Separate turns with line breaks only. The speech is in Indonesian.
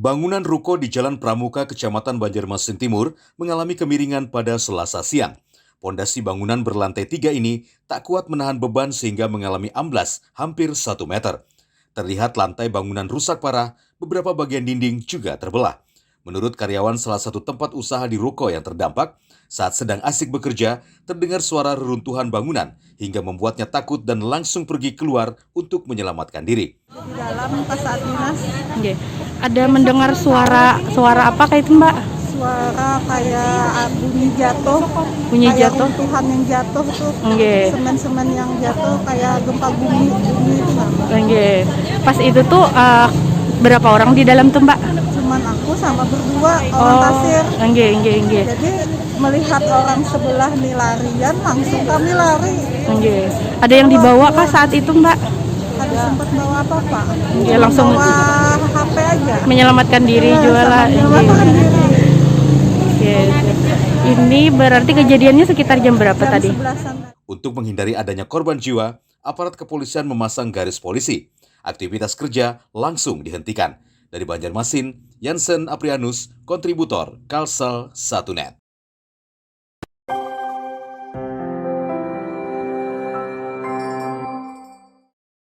Bangunan ruko di Jalan Pramuka, Kecamatan Banjarmasin Timur mengalami kemiringan pada Selasa siang. Pondasi bangunan berlantai 3 ini tak kuat menahan beban sehingga mengalami amblas hampir 1 meter. Terlihat lantai bangunan rusak parah, beberapa bagian dinding juga terbelah. Menurut karyawan salah satu tempat usaha di ruko yang terdampak, saat sedang asik bekerja, terdengar suara reruntuhan bangunan hingga membuatnya takut dan langsung pergi keluar untuk menyelamatkan diri.
Di dalam pas saat dinas
Oke. Ada mendengar suara apa kayak itu, Mbak?
suara kayak bunyi jatuh,
Bunyi
kayak
jatuh.
runtuhan yang jatuh tuh,
Oke.
semen-semen yang jatuh kayak gempa bumi itu sama.
Oke. Pas itu tuh berapa orang di dalam tuh, Mbak?
Cuman aku sama berdua orang kasir.
Oke.
Jadi melihat orang sebelah nih larian, langsung kami lari.
Oke. Ada yang dibawa kah saat itu, Mbak?
Ada sempat bawa apa-apa?
Dia langsung
bawa HP aja.
menyelamatkan diri jualan.
Menyelamatkan diri.
Oke. Ini berarti kejadiannya sekitar jam berapa
Jam
tadi?
11-an.
Untuk menghindari adanya korban jiwa, aparat kepolisian memasang garis polisi. Aktivitas kerja langsung dihentikan. Dari Banjarmasin, Yansen Aprianus, kontributor Kalsel 1net.